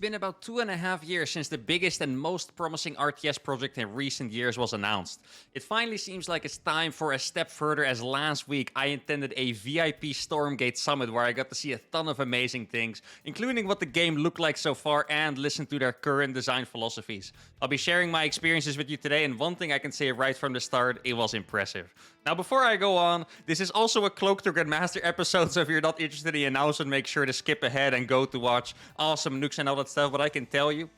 been about 2.5 years since the biggest and most promising RTS project in recent years was announced. It finally seems like it's time for a step further, as last week I attended a VIP Stormgate summit where I got to see a ton of amazing things, including what the game looked like so far and listen to their current design philosophies. I'll be sharing my experiences with you today, and one thing I can say right from the start, it was impressive. Now, before I go on, this is also a Cloaked to Grandmaster episode, so if you're not interested in the announcement, make sure to skip ahead and go to watch awesome nukes and all that stuff. But I can tell you,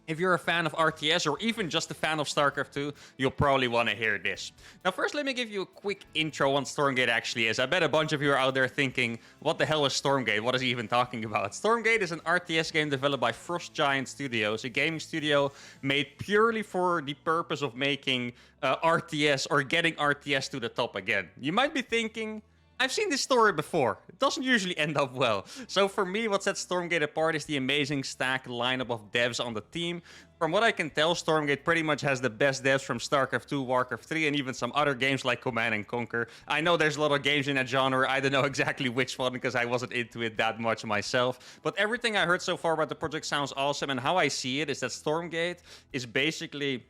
if you're a fan of RTS or even just a fan of StarCraft 2, you'll probably want to hear this. Now, first, let me give you a quick intro on Stormgate actually is. I bet a bunch of you are out there thinking, what the hell is Stormgate? What is he even talking about? Stormgate is an RTS game developed by Frost Giant Studios, a gaming studio made purely for the purpose of making RTS or getting RTS to the top again. You might be thinking, I've seen this story before. It doesn't usually end up well. So for me, what sets Stormgate apart is the amazing stacked lineup of devs on the team. From what I can tell, Stormgate pretty much has the best devs from StarCraft 2, Warcraft 3, and even some other games like Command and Conquer. I know there's a lot of games in that genre. I don't know exactly which one because I wasn't into it that much myself. But everything I heard so far about the project sounds awesome, and how I see it is that Stormgate is basically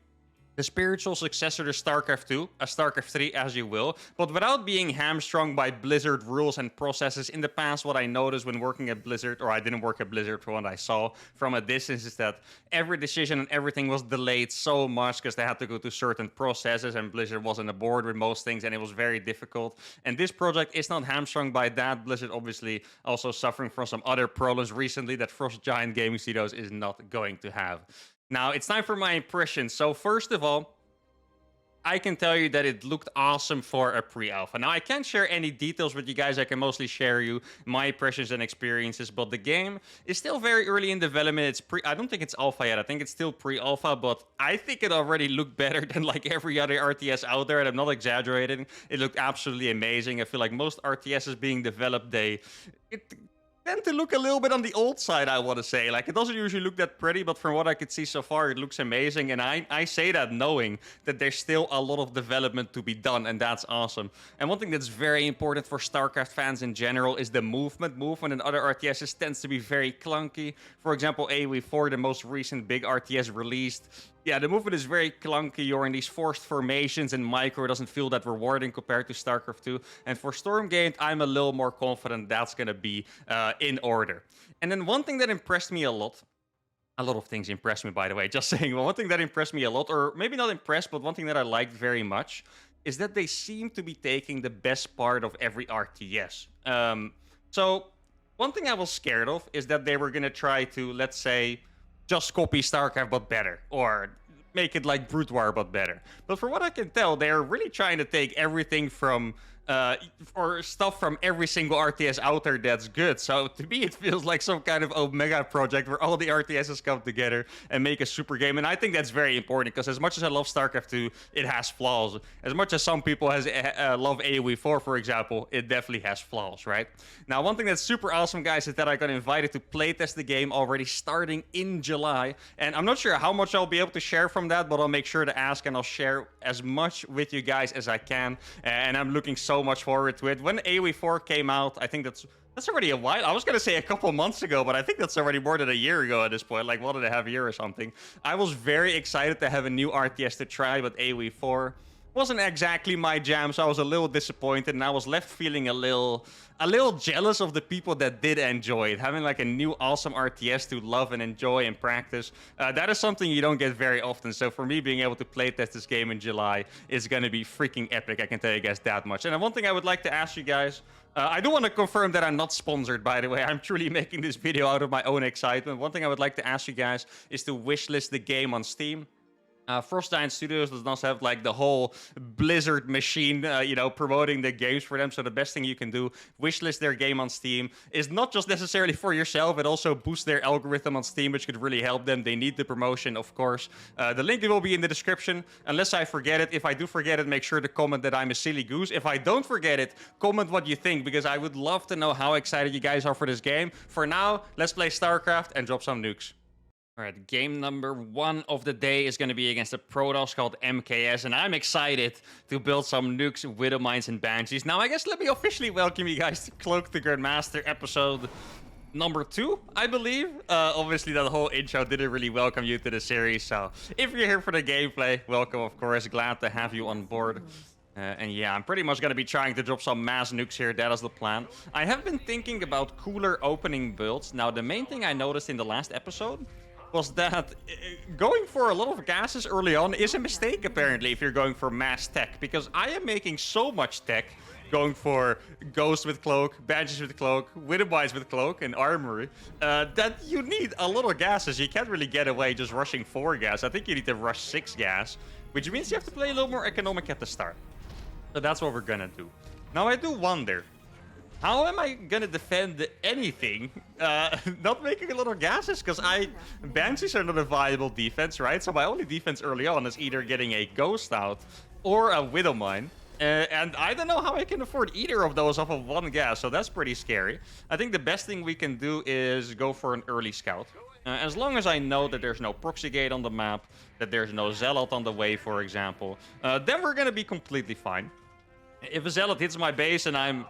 the spiritual successor to StarCraft 2, a StarCraft 3 as you will, but without being hamstrung by Blizzard rules and processes. In the past, what I noticed when working at Blizzard, or I didn't work at Blizzard for what I saw from a distance, is that every decision and everything was delayed so much because they had to go through certain processes and Blizzard wasn't aboard with most things and it was very difficult. And this project is not hamstrung by that. Blizzard obviously also suffering from some other problems recently that Frost Giant Gaming Studios is not going to have. Now, it's time for my impressions. So first of all, I can tell you that it looked awesome for a pre-alpha. Now, I can't share any details with you guys. I can mostly share you my impressions and experiences, but the game is still very early in development. I don't think it's alpha yet. I think it's still pre-alpha, but I think it already looked better than like every other RTS out there, and I'm not exaggerating. It looked absolutely amazing. I feel like most RTSs being developed, tend to look a little bit on the old side, I want to say. Like, it doesn't usually look that pretty, but from what I could see so far, it looks amazing. And I say that knowing that there's still a lot of development to be done, and that's awesome. And one thing that's very important for StarCraft fans in general is the movement. Movement in other RTSs tends to be very clunky. For example, AoE4, the most recent big RTS released, yeah, the movement is very clunky. You're in these forced formations, and micro doesn't feel that rewarding compared to StarCraft 2. And for Stormgate, I'm a little more confident that's going to be in order. And then one thing that impressed me a lot of things impressed me, by the way, just saying, well, one thing that impressed me a lot, or maybe not impressed, but one thing that I liked very much, is that they seem to be taking the best part of every RTS. So one thing I was scared of is that they were going to try to, let's say, just copy StarCraft but better, or make it like Brood War but better. But from what I can tell, they're really trying to take everything from or stuff from every single RTS out there that's good. So to me, it feels like some kind of Omega project where all the RTSs come together and make a super game. And I think that's very important because as much as I love StarCraft 2, it has flaws. As much as some people love AoE4, for example, it definitely has flaws, right? Now, one thing that's super awesome, guys, is that I got invited to playtest the game already starting in July. And I'm not sure how much I'll be able to share from that, but I'll make sure to ask and I'll share as much with you guys as I can. And I'm looking so much forward to it. When AoE4 came out, I think that's already a while. I was going to say a couple months ago, but I think that's already more than a year ago at this point, like 1.5 years or something. I was very excited to have a new RTS to try, but AoE4 wasn't exactly my jam, so I was a little disappointed, and I was left feeling a little jealous of the people that did enjoy it. Having like a new awesome RTS to love and enjoy and practice, that is something you don't get very often. So for me, being able to playtest this game in July is going to be freaking epic, I can tell you guys that much. And one thing I would like to ask you guys, I do want to confirm that I'm not sponsored, by the way. I'm truly making this video out of my own excitement. One thing I would like to ask you guys is to wishlist the game on Steam. Frost Giant Studios does not have like the whole Blizzard machine, promoting the games for them. So the best thing you can do, wishlist their game on Steam, is not just necessarily for yourself. It also boosts their algorithm on Steam, which could really help them. They need the promotion, of course. The link will be in the description, unless I forget it. If I do forget it, make sure to comment that I'm a silly goose. If I don't forget it, comment what you think, because I would love to know how excited you guys are for this game. For now, let's play StarCraft and drop some nukes. All right, game number 1 of the day is going to be against a Protoss called MKS, and I'm excited to build some nukes, Widowmines, and Banshees. Now, I guess let me officially welcome you guys to Cloaked the Grandmaster episode number 2, I believe. Obviously, that whole intro didn't really welcome you to the series, so if you're here for the gameplay, welcome, of course. Glad to have you on board. And yeah, I'm pretty much going to be trying to drop some mass nukes here. That is the plan. I have been thinking about cooler opening builds. Now, the main thing I noticed in the last episode was that going for a lot of gases early on is a mistake, apparently, if you're going for mass tech. Because I am making so much tech going for Ghost with Cloak, Banshees with Cloak, Widowmines with Cloak, and Armory, that you need a lot of gases. You can't really get away just rushing 4 gas. I think you need to rush 6 gas, which means you have to play a little more economic at the start. So that's what we're gonna do. Now, I do wonder, how am I gonna defend anything not making a lot of gases? Because Banshees are not a viable defense, right? So my only defense early on is either getting a Ghost out or a Widowmine. And I don't know how I can afford either of those off of 1 gas, so that's pretty scary. I think the best thing we can do is go for an early scout. As long as I know that there's no proxy gate on the map, that there's no zealot on the way, for example, then we're gonna be completely fine. If a zealot hits my base and I'm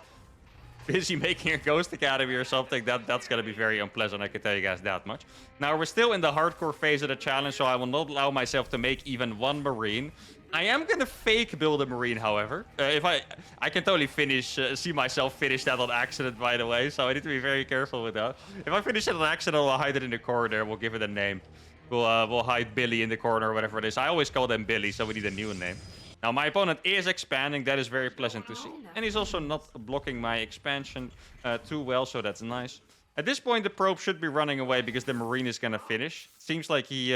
busy making a Ghost Academy or something, that's gonna be very unpleasant, I can tell you guys that much. Now, we're still in the hardcore phase of the challenge, so I will not allow myself to make even 1 Marine. I am gonna fake build a Marine, however. If I can totally see myself finish that on accident, by the way, so I need to be very careful with that. If I finish it on accident, I'll hide it in the corner. We'll give it a name. We'll hide Billy in the corner or whatever it is. I always call them Billy, so we need a new name. Now, my opponent is expanding. That is very pleasant to see. And he's also not blocking my expansion too well, so that's nice. At this point, the probe should be running away because the Marine is gonna finish. Seems like he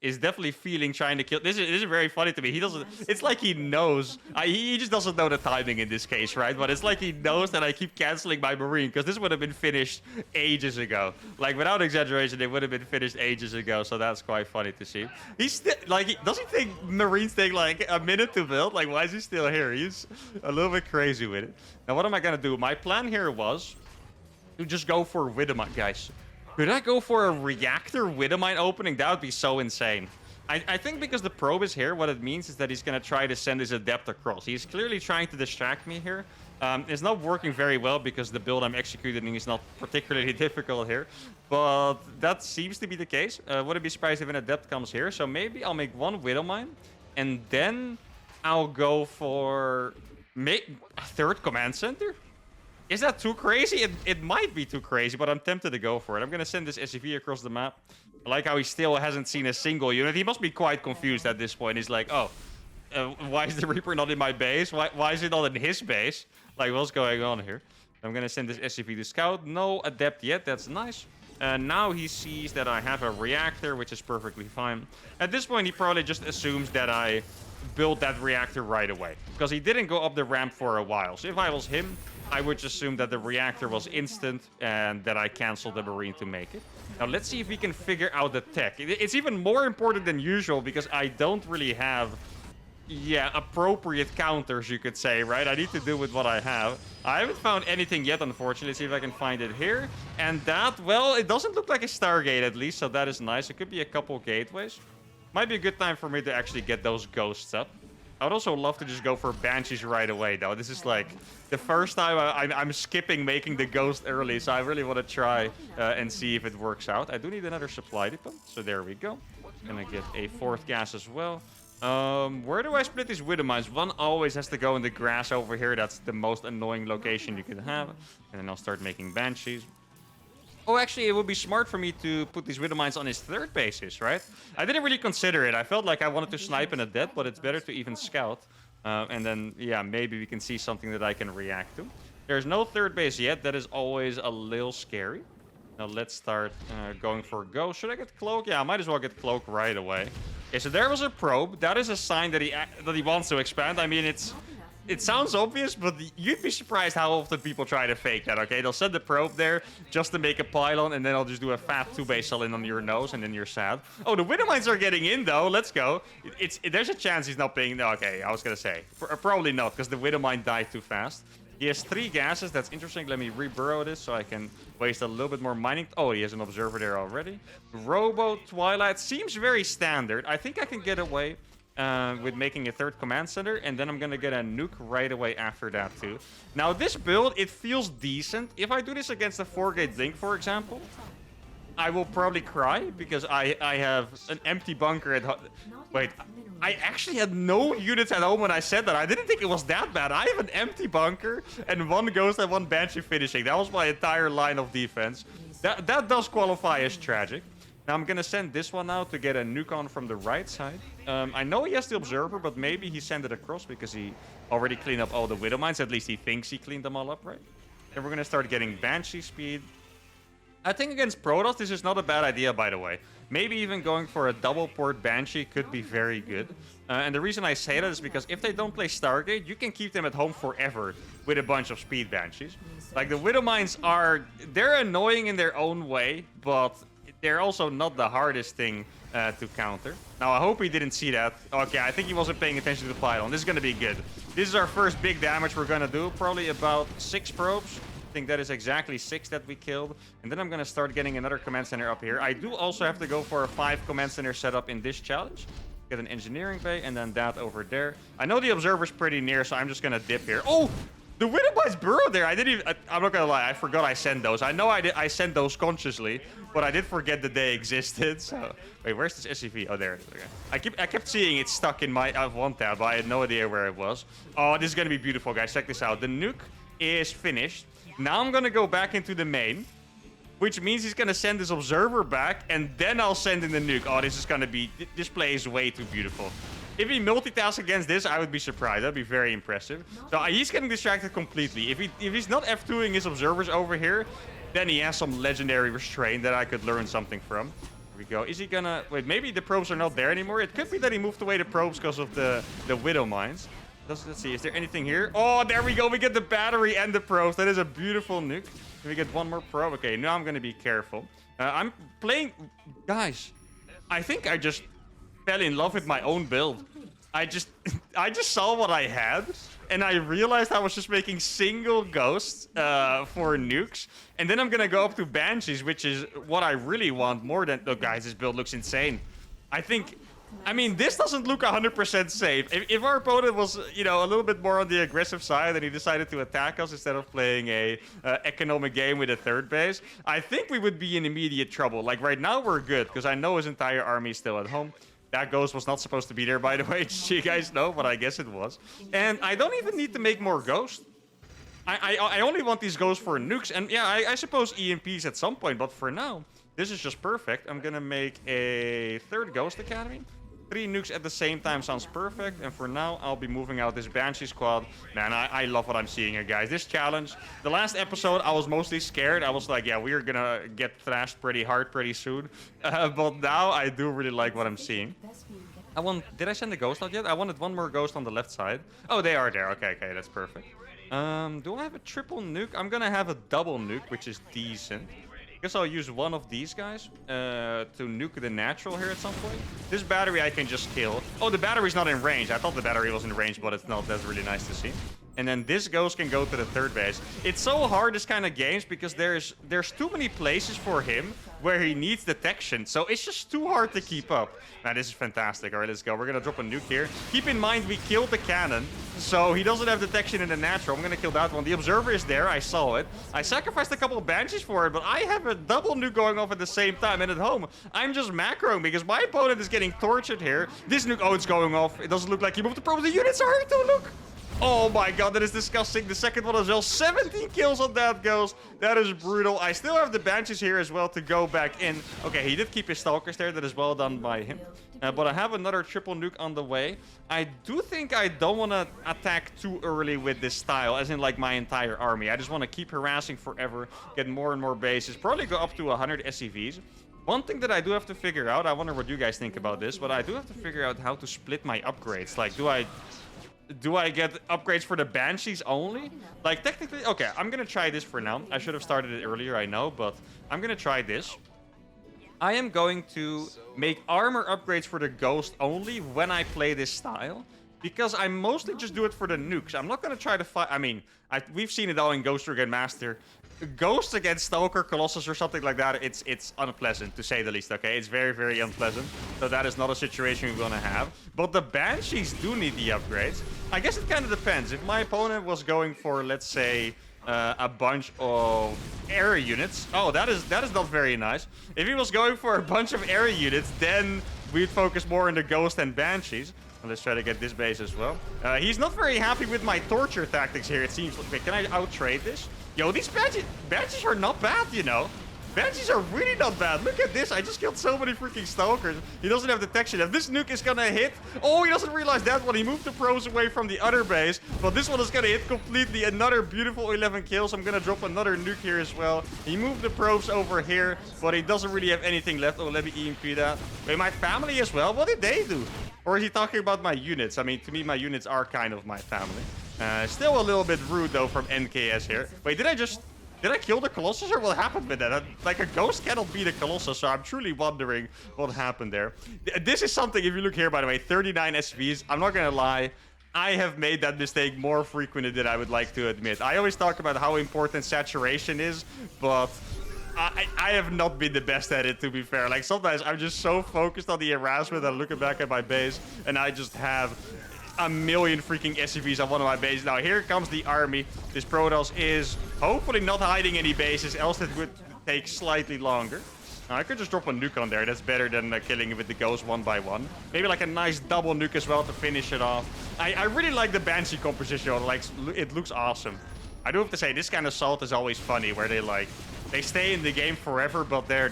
is definitely feeling trying to kill. This is very funny to me. He doesn't. It's like he knows. He just doesn't know the timing in this case, right? But it's like he knows that I keep canceling my Marine because this would have been finished ages ago. Like, without exaggeration, it would have been finished ages ago. So that's quite funny to see. He's like, does he think Marines take like a minute to build? Like, why is he still here? He's a little bit crazy with it. Now, what am I gonna do? My plan here was to just go for Widowmine, guys. Could I go for a reactor Widowmine opening? That would be so insane. I think because the probe is here, what it means is that he's going to try to send his adept across. He's clearly trying to distract me here. It's not working very well because the build I'm executing is not particularly difficult here. But that seems to be the case. Wouldn't be surprised if an adept comes here. So maybe I'll make 1 Widowmine. And then I'll go for a 3rd command center. Is that too crazy? It might be too crazy, but I'm tempted to go for it. I'm going to send this SCV across the map. I like how he still hasn't seen a single unit. He must be quite confused at this point. He's like, oh, why is the Reaper not in my base? Why is it not in his base? Like, what's going on here? I'm going to send this SCV to scout. No adept yet. That's nice. Now he sees that I have a reactor, which is perfectly fine. At this point, he probably just assumes that I built that reactor right away, because he didn't go up the ramp for a while. So if I was him, I would just assume that the reactor was instant and that I canceled the Marine to make it. Now, let's see if we can figure out the tech. It's even more important than usual because I don't really have, appropriate counters, you could say, right? I need to do with what I have. I haven't found anything yet, unfortunately. Let's see if I can find it here. And that, well, it doesn't look like a Stargate at least, so that is nice. It could be a couple gateways. Might be a good time for me to actually get those ghosts up. I would also love to just go for Banshees right away, though. This is like the first time I'm skipping making the ghost early, so I really want to try and see if it works out. I do need another supply depot, so there we go. Gonna get a 4th gas as well. Where do I split these Widowmines? 1 always has to go in the grass over here. That's the most annoying location you could have. And then I'll start making Banshees. Oh, actually, it would be smart for me to put these Widowmines on his 3rd basis, right? I didn't really consider it. I felt like I wanted to snipe an adept, but it's better to even scout. And then, yeah, maybe we can see something that I can react to. There's no 3rd base yet. That is always a little scary. Now, let's start going for a go. Should I get Cloak? Yeah, I might as well get Cloak right away. Okay, so there was a probe. That is a sign that he wants to expand. I mean, it sounds obvious, but you'd be surprised how often people try to fake that, okay? They'll send the probe there just to make a pylon, and then I'll just do a fat 2-base sell in on your nose, and then you're sad. Oh, the Widowmines are getting in, though. Let's go. There's a chance he's not paying... No, okay, I was going to say. Probably not, because the Widowmine died too fast. He has 3 gases. That's interesting. Let me reburrow this so I can waste a little bit more mining. Oh, he has an observer there already. Robo Twilight seems very standard. I think I can get away with making a third command center, and then I'm gonna get a nuke right away after that too. Now this build, it feels decent. If I do this against a 4-gate Link, for example, I will probably cry because I have an empty bunker at home. Wait, I actually had no units at home when I said that. I didn't think it was that bad. I have an empty bunker and 1 Ghost and 1 Banshee finishing. That was my entire line of defense. That does qualify as tragic. Now I'm gonna send this one out to get a nuke on from the right side. I know he has the Observer, but maybe he sent it across because he already cleaned up all the Widow Mines. At least he thinks he cleaned them all up, right? Then we're gonna start getting Banshee speed. I think against Protoss, this is not a bad idea, by the way. Maybe even going for a double port Banshee could be very good. And the reason I say that is because if they don't play Stargate, you can keep them at home forever with a bunch of speed Banshees. Like, the Widow Mines they're annoying in their own way, but they're also not the hardest thing to counter. Now, I hope he didn't see that. Okay, I think he wasn't paying attention to the Pylon. This is going to be good. This is our first big damage we're going to do. Probably about 6 probes. I think that is exactly 6 that we killed. And then I'm going to start getting another command center up here. I do also have to go for a 5 command center setup in this challenge. Get an engineering bay and then that over there. I know the Observer's pretty near, so I'm just going to dip here. Oh! The Widow Mines burrowed there. I'm not gonna lie. I forgot I sent those. I know I sent those consciously, but I did forget that they existed. So wait, where's this SCV? Oh, there it is. Okay. I kept seeing it stuck in my F1 tab, but I had no idea where it was. Oh, this is gonna be beautiful, guys. Check this out. The nuke is finished. Now I'm gonna go back into the main, which means he's gonna send this Observer back, and then I'll send in the nuke. Oh, this is gonna be. This play is way too beautiful. If he multitasks against this, I would be surprised. That'd be very impressive. So he's getting distracted completely. If he's not F2ing his Observers over here, then he has some legendary restraint that I could learn something from. Here we go. Is he gonna... Wait, maybe the probes are not there anymore. It could be that he moved away the probes because of the Widow Mines. Let's see. Is there anything here? Oh, there we go. We get the battery and the probes. That is a beautiful nuke. Can we get one more probe? Okay, now I'm gonna be careful. I'm playing... Guys, I think I just fell in love with my own build. I just saw what I had, and I realized I was just making single ghosts for nukes. And then I'm gonna go up to Banshees, which is what I really want more than... Look, guys, this build looks insane. I mean, this doesn't look 100% safe. If our opponent was, you know, a little bit more on the aggressive side and he decided to attack us instead of playing a economic game with a third base, I think we would be in immediate trouble. Like, right now, we're good, because I know his entire army is still at home. That ghost was not supposed to be there, by the way, just so you guys know, but I guess it was. And I don't even need to make more ghosts. I only want these ghosts for nukes, and yeah, I suppose EMPs at some point, but for now, this is just perfect. I'm gonna make a 3rd Ghost Academy. 3 nukes at the same time sounds perfect, and for now, I'll be moving out this Banshee squad. Man, I love what I'm seeing here, guys. This challenge, the last episode, I was mostly scared. I was like, yeah, we are gonna get thrashed pretty hard pretty soon. But now, I do really like what I'm seeing. Did I send the ghost out yet? I wanted one more ghost on the left side. Oh, they are there. Okay, that's perfect. Do I have a triple nuke? I'm gonna have a double nuke, which is decent. Guess I'll use one of these guys to nuke the natural here at some point. This battery I can just kill. Oh, the battery's not in range. I thought the battery was in range, but it's not. That's really nice to see. And then this ghost can go to the 3rd base. It's so hard, this kind of games, because there's too many places for him where he needs detection. So it's just too hard to keep up. Now, this is fantastic. All right, let's go. We're going to drop a nuke here. Keep in mind, we killed the cannon, so he doesn't have detection in the natural. I'm going to kill that one. The Observer is there. I saw it. I sacrificed a couple of Banshees for it, but I have a double nuke going off at the same time. And at home, I'm just macroing because my opponent is getting tortured here. This nuke, oh, it's going off. It doesn't look like he moved the probes. The units are hurt, too, look. Oh my god, that is disgusting. The second one as well. 17 kills on that ghost. That is brutal. I still have the Banshees here as well to go back in. Okay, he did keep his Stalkers there. That is well done by him. But I have another triple nuke on the way. I do think I don't want to attack too early with this style, as in like my entire army. I just want to keep harassing forever, get more and more bases, probably go up to 100 SCVs. One thing that I do have to figure out, I wonder what you guys think about this, but I do have to figure out how to split my upgrades. Like, do I get upgrades for the Banshees only? Like, technically, okay, I'm gonna try this for now. I should have started it earlier, I know, but I'm gonna try this. I am going to make armor upgrades for the Ghost only when I play this style. because I mostly just do it for the nukes. I'm not gonna try to fight. I mean, we've seen it all in Ghost or Grandmaster. Ghost against Stalker, Colossus, or something like that, it's unpleasant, to say the least, okay? It's very, very unpleasant. So that is not a situation we want to have. But the Banshees do need the upgrades. I guess it kind of depends. If my opponent was going for, let's say, a bunch of area units... Oh, that is not very nice. If he was going for a bunch of area units, then we'd focus more on the Ghost and Banshees. Let's try to get this base as well. He's not very happy with my torture tactics here, it seems. Wait, can I out-trade this? Yo, these Banshees are not bad, you know. Banshees are really not bad. Look at this. I just killed so many freaking Stalkers. He doesn't have detection. If this nuke is gonna hit... Oh, he doesn't realize that one. He moved the probes away from the other base. But this one is gonna hit completely. Another beautiful 11 kills. I'm gonna drop another nuke here as well. He moved the probes over here, but he doesn't really have anything left. Oh, let me EMP that. Wait, my family as well? What did they do? Or is he talking about my units? I mean, to me, my units are kind of my family. Still a little bit rude, though, from NKS here. Wait, did I kill the Colossus, or what happened with that? Like, a Ghost cannot beat a Colossus, so I'm truly wondering what happened there. This is something, if you look here, by the way, 39 SVs. I'm not gonna lie. I have made that mistake more frequently than I would like to admit. I always talk about how important saturation is, but... I have not been the best at it, to be fair. Like, sometimes I'm just so focused on the harassment and looking back at my base, and I just have a million freaking SCVs on one of my bases. Now, here comes the army. This Protoss is hopefully not hiding any bases, else it would take slightly longer. Now, I could just drop a nuke on there. That's better than killing it with the Ghost one by one. Maybe like a nice double nuke as well to finish it off. I really like the Banshee composition. Like, it looks awesome. I do have to say, this kind of salt is always funny, where they stay in the game forever, but they're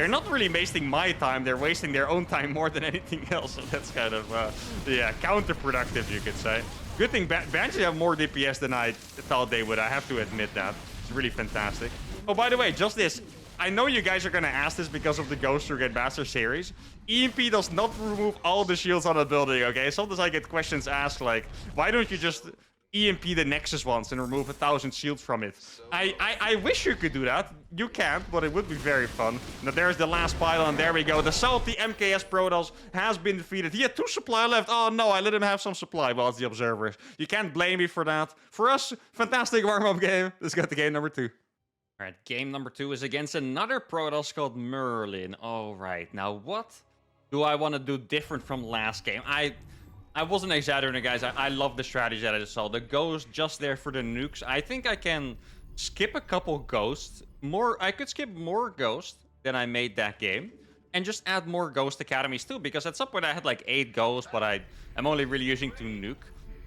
not really wasting my time. They're wasting their own time more than anything else. So that's kind of, yeah, counterproductive, you could say. Good thing Banshees have more DPS than I thought they would. I have to admit that. It's really fantastic. Oh, by the way, just this. I know you guys are going to ask this because of the Ghost or Grandmaster series. EMP does not remove all the shields on a building, okay? Sometimes I get questions asked like, why don't you just... EMP the Nexus once and remove 1,000 shields from it. I wish you could do that. You can't, but it would be very fun. Now there's the last pylon. There we go. The salty MKS Protoss has been defeated. He had 2 supply left. Oh no, I let him have some supply. Well, it's the observers. You can't blame me for that. For us, fantastic warm-up game. Let's get to game number 2. All right, game number 2 is against another Protoss called Merlin. All right, now what do I want to do different from last game? I wasn't exaggerating, guys. I love the strategy that I just saw. The Ghost just there for the nukes. I think I can skip a couple Ghosts. I could skip more Ghosts than I made that game. And just add more Ghost Academies too. Because at some point I had like 8 Ghosts, but I'm only really using 2 nuke.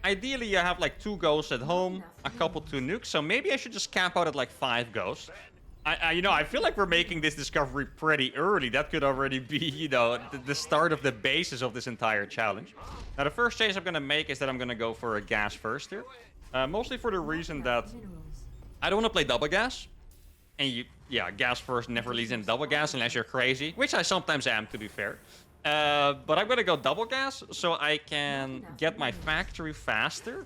Ideally, I have like 2 Ghosts at home, a couple 2 nukes. So maybe I should just camp out at like 5 Ghosts. You know, I feel like we're making this discovery pretty early. That could already be, you know, the start of the basis of this entire challenge. Now, the first change I'm going to make is that I'm going to go for a gas first here. Mostly for the reason that I don't want to play double gas. And yeah, gas first never leads in double gas unless you're crazy. Which I sometimes am, to be fair. But I'm going to go double gas so I can get my factory faster.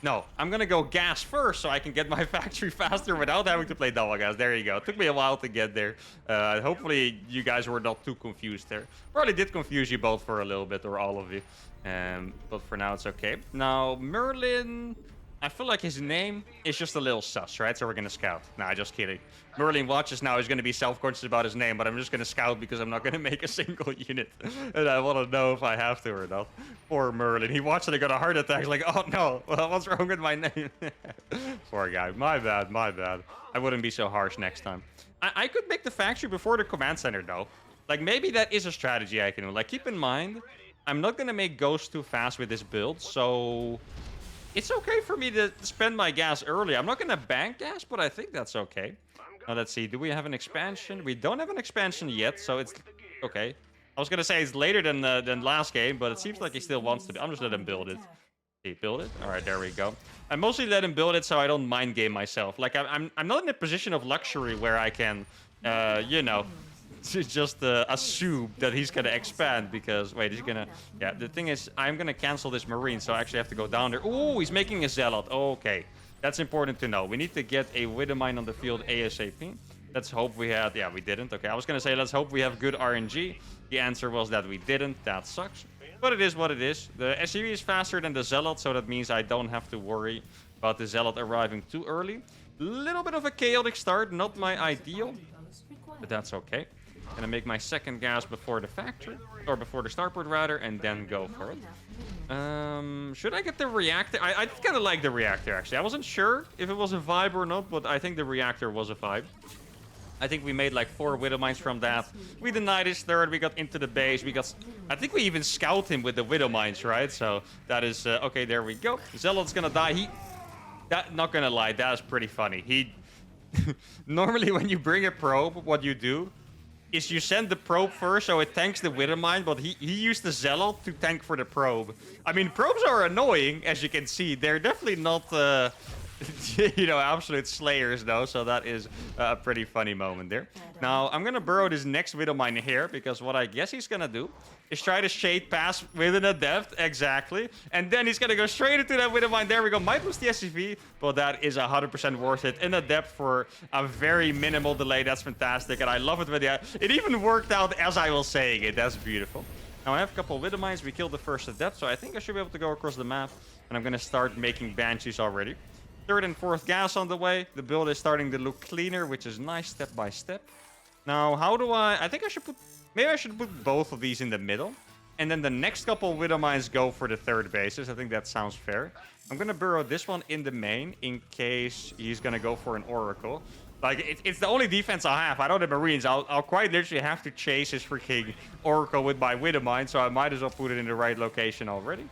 No, I'm gonna go gas first so I can get my factory faster without having to play double gas. There you go. It took me a while to get there. Hopefully you guys were not too confused there. Probably did confuse you both for a little bit, or all of you. But for now it's okay. Now, Merlin... I feel like his name is just a little sus, right? So we're gonna scout. Nah, just kidding. Merlin watches now. He's gonna be self-conscious about his name, but I'm just gonna scout because I'm not gonna make a single unit. And I want to know if I have to or not. Poor Merlin. He watched it and got a heart attack. He's like, oh no, well, what's wrong with my name? Poor guy. My bad, my bad. I wouldn't be so harsh next time. I could make the factory before the command center, though. Like, maybe that is a strategy I can do. Like, keep in mind, I'm not gonna make Ghosts too fast with this build, so... It's okay for me to spend my gas early. I'm not going to bank gas, but I think that's okay. Now, let's see. Do we have an expansion? We don't have an expansion yet, so it's okay. I was going to say it's later than last game, but it seems like he still wants to. I'm just let him build it. He build it? All right, there we go. I mostly let him build it so I don't mind game myself. Like, I'm not in a position of luxury where I can, you know... just assume that he's gonna expand because wait, is he gonna? Yeah, the thing is, I'm gonna cancel this marine, so I actually have to go down there. Oh, he's making a zealot. Okay, that's important to know. We need to get a widow mine on the field ASAP. Let's hope we had. Yeah, we didn't. Okay, I was gonna say let's hope we have good RNG. The answer was that we didn't. That sucks. But it is what it is. The SCV is faster than the Zealot, so that means I don't have to worry about the Zealot arriving too early. Little bit of a chaotic start, not my ideal, but that's okay. Gonna make my second gas before the factory, or before the starport rather, and then go for it. Should I get the reactor? I kind of like the reactor actually. I wasn't sure if it was a vibe or not, but I think the reactor was a vibe. I think we made like 4 Widow Mines from that. We denied his third, we got into the base, I think we even scout him with the Widow Mines, right? So that is, okay, there we go. Zealot's gonna die, not gonna lie, that is pretty funny. Normally when you bring a probe, what you do is you send the probe first, so it tanks the Widow Mine, but he used the Zealot to tank for the probe. I mean, probes are annoying, as you can see. They're definitely not, you know, absolute slayers, though, so that is a pretty funny moment there. Now, I'm gonna burrow this next Widow Mine here, because what I guess he's gonna do is try to shade pass within a depth, exactly. And then he's gonna go straight into that Widow Mine. There we go, might lose the SCV, but that is 100% worth it. In a depth for a very minimal delay, that's fantastic. And I love it when it even worked out as I was saying it, that's beautiful. Now I have a couple of Widow Mines, we killed the first at depth, so I think I should be able to go across the map. And I'm gonna start making Banshees already. Third and fourth gas on the way. The build is starting to look cleaner, which is nice step by step. Now, how do I think I should put... Maybe I should put both of these in the middle. And then the next couple Widow Mines go for the third bases. I think that sounds fair. I'm going to burrow this one in the main in case he's going to go for an Oracle. Like, it's the only defense I have. I don't have Marines. I'll quite literally have to chase his freaking Oracle with my Widow Mine. So I might as well put it in the right location already.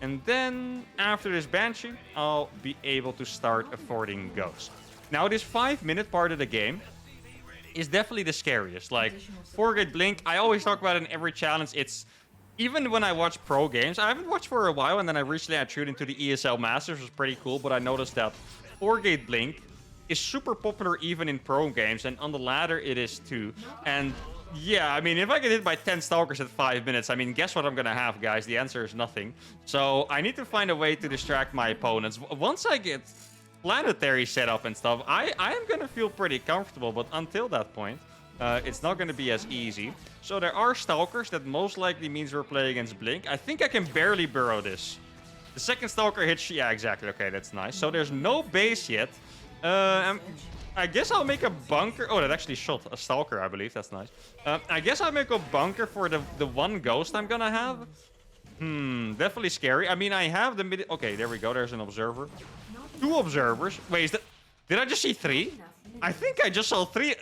And then, after this Banshee, I'll be able to start affording Ghost. Now, this 5-minute part of the game is definitely the scariest. Like, 4-gate Blink, I always talk about it in every challenge. It's... Even when I watch pro games, I haven't watched for a while, and then I recently had tuned into the ESL Masters, which was pretty cool, but I noticed that 4-gate Blink is super popular even in pro games, and on the ladder it is too. And... yeah, I mean, if I get hit by 10 Stalkers at 5 minutes, I mean, guess what I'm gonna have, guys? The answer is nothing. So, I need to find a way to distract my opponents. Once I get planetary set up and stuff, I am gonna feel pretty comfortable, but until that point, it's not gonna be as easy. So, there are Stalkers, that most likely means we're playing against Blink. I think I can barely burrow this. The second Stalker hits... yeah, exactly. Okay, that's nice. So, there's no base yet. I guess I'll make a bunker. Oh, that actually shot a Stalker, I believe. That's nice. I guess I'll make a bunker for the one Ghost I'm gonna have. Definitely scary. I mean, I have the mid... okay, there we go. There's an Observer. 2 Observers. Wait, is that... did I just see 3? I think I just saw 3.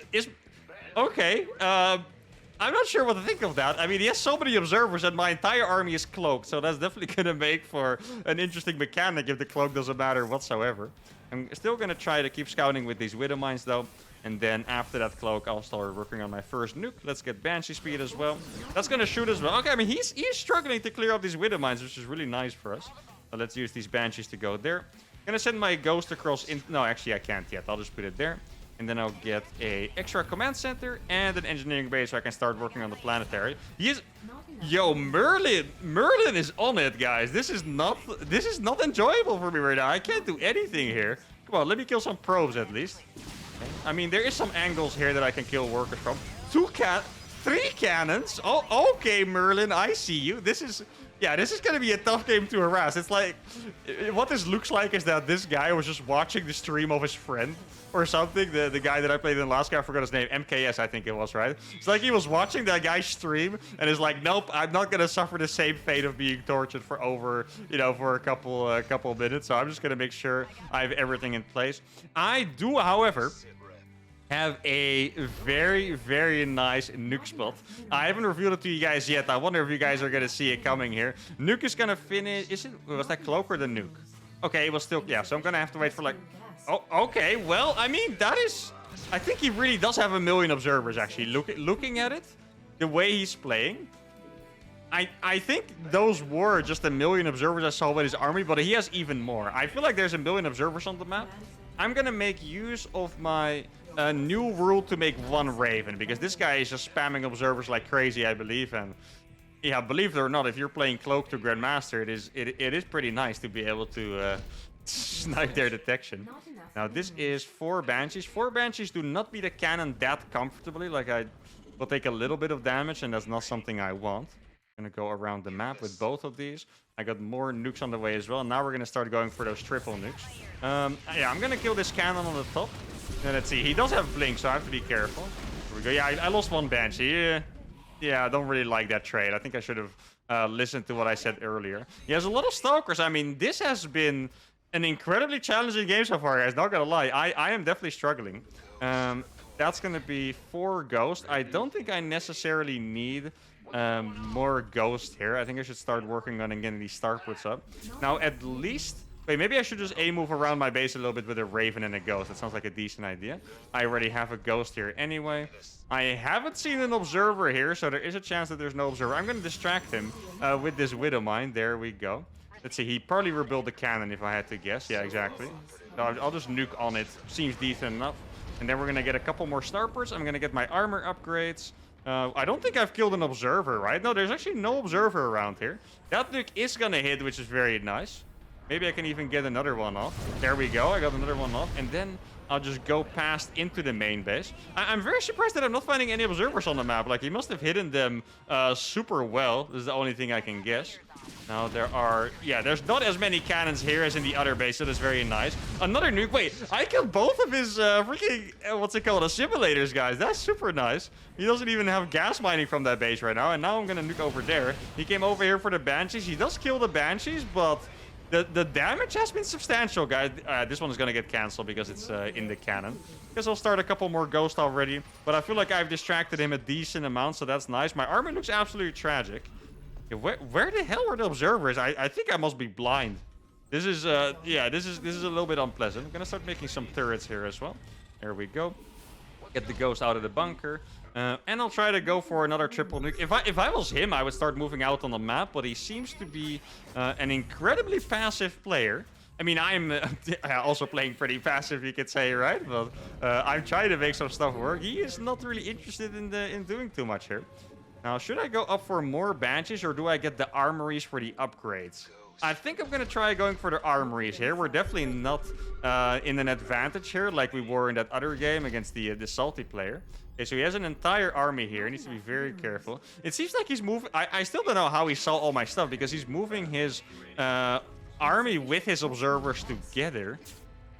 Okay. I'm not sure what to think of that. I mean, he has so many Observers and my entire army is cloaked. So that's definitely gonna make for an interesting mechanic if the cloak doesn't matter whatsoever. I'm still going to try to keep scouting with these Widow Mines, though. And then after that cloak, I'll start working on my first nuke. Let's get Banshee speed as well. That's going to shoot as well. Okay, I mean, he's struggling to clear up these Widow Mines, which is really nice for us. But let's use these Banshees to go there. I'm going to send my Ghost across in... no, actually, I can't yet. I'll just put it there. And then I'll get a extra command center and an engineering base so I can start working on the planetary. He is... yo, Merlin is on it, guys. This is not enjoyable for me right now. I can't do anything here. Come on, let me kill some probes at least. Okay. I mean, there is some angles here that I can kill workers from. 3 cannons. Oh, okay, Merlin, I see you. This is gonna be a tough game to harass. It's like, what this looks like is that this guy was just watching the stream of his friend or something. The guy that I played in the last guy, I forgot his name. MKS, I think it was, right? It's like he was watching that guy stream and is like, nope, I'm not gonna suffer the same fate of being tortured for over, you know, for a couple minutes. So I'm just gonna make sure I have everything in place. I do, however, have a very, very nice nuke spot. I haven't revealed it to you guys yet. I wonder if you guys are gonna see it coming here. Nuke is gonna finish... was that Cloak or the nuke? Okay, it was still... yeah, so I'm gonna have to wait for like... oh, okay, well, I mean, that is... I think he really does have 1 million observers, actually. Looking at it, the way he's playing, I think those were just 1 million observers I saw with his army, but he has even more. I feel like there's 1 million observers on the map. I'm gonna make use of my... new rule to make 1 Raven, because this guy is just spamming observers like crazy, I believe. And yeah, believe it or not, if you're playing Cloaked to Grandmaster, it is pretty nice to be able to snipe their detection. Now this is 4 Banshees. 4 Banshees do not beat a cannon that comfortably. Like, I will take a little bit of damage, and that's not something I want. Gonna go around the map with both of these. I got more nukes on the way as well. Now we're gonna start going for those triple nukes. Yeah, I'm gonna kill this cannon on the top. And let's see, he does have blink, so I have to be careful. Here we go. Yeah, I lost one Banshee. Yeah, I don't really like that trade. I think I should have listened to what I said earlier. He has a lot of stalkers. I mean, this has been an incredibly challenging game so far, guys. Not gonna lie, I am definitely struggling. That's gonna be 4 ghosts. I don't think I necessarily need more ghosts here. I think I should start working on getting these star puts up. Now, at least... Wait, maybe I should just move around my base a little bit with a Raven and a Ghost. That sounds like a decent idea. I already have a Ghost here anyway. I haven't seen an Observer here, so there is a chance that there's no Observer. I'm going to distract him with this Widow Mine. There we go. Let's see, he probably rebuilt the cannon if I had to guess. Yeah, exactly. So I'll just nuke on it. Seems decent enough. And then we're going to get a couple more Starports. I'm going to get my armor upgrades. I don't think I've killed an Observer, right? No, there's actually no Observer around here. That nuke is going to hit, which is very nice. Maybe I can even get another one off. There we go. I got another one off. And then I'll just go past into the main base. I'm very surprised that I'm not finding any observers on the map. Like, he must have hidden them super well. This is the only thing I can guess. Now, there are... Yeah, there's not as many cannons here as in the other base, so that's very nice. Another nuke. Wait, I killed both of his freaking... what's it called? Assimilators, guys. That's super nice. He doesn't even have gas mining from that base right now. And now I'm going to nuke over there. He came over here for the Banshees. He does kill the Banshees, but... The damage has been substantial, guys. This one is going to get cancelled because it's in the cannon. Guess I'll start a couple more ghosts already. But I feel like I've distracted him a decent amount, so that's nice. My armor looks absolutely tragic. Yeah, where the hell are the observers? I think I must be blind. This is, yeah, this is a little bit unpleasant. I'm going to start making some turrets here as well. There we go. Get the ghost out of the bunker. And I'll try to go for another triple nuke. If I was him, I would start moving out on the map, but he seems to be an incredibly passive player. I mean, I'm also playing pretty passive, you could say, right? But I'm trying to make some stuff work. He is not really interested in doing too much here. Now, should I go up for more Banshees, or do I get the armories for the upgrades? I think I'm going to try going for the armories here. We're definitely not in an advantage here like we were in that other game against the salty player. Okay, so he has an entire army here. He needs to be very careful. It seems like he's moving... I still don't know how he saw all my stuff, because he's moving his army with his observers together.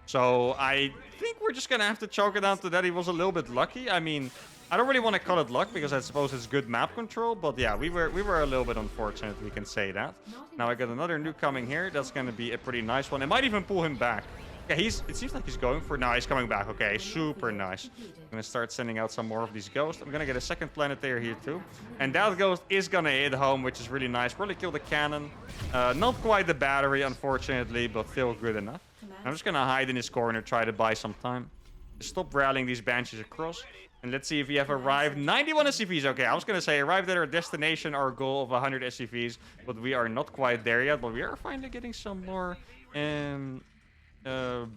So I think we're just going to have to chalk it down to that. He was a little bit lucky. I mean, I don't really want to call it luck, because I suppose it's good map control. But yeah, we were a little bit unfortunate, we can say that. Now I got another nuke coming here. That's going to be a pretty nice one. It might even pull him back. Yeah, it seems like he's going for... No, he's coming back. Okay, super nice. I'm going to start sending out some more of these ghosts. I'm going to get a second planetary here too. And that ghost is going to hit home, which is really nice. Probably kill the cannon. Not quite the battery, unfortunately, but still good enough. I'm just going to hide in this corner, try to buy some time. Stop rallying these Banshees across. And let's see if we have arrived. 91 SCVs. Okay, I was going to say arrived at our destination, our goal of 100 SCVs. But we are not quite there yet. But we are finally getting some more...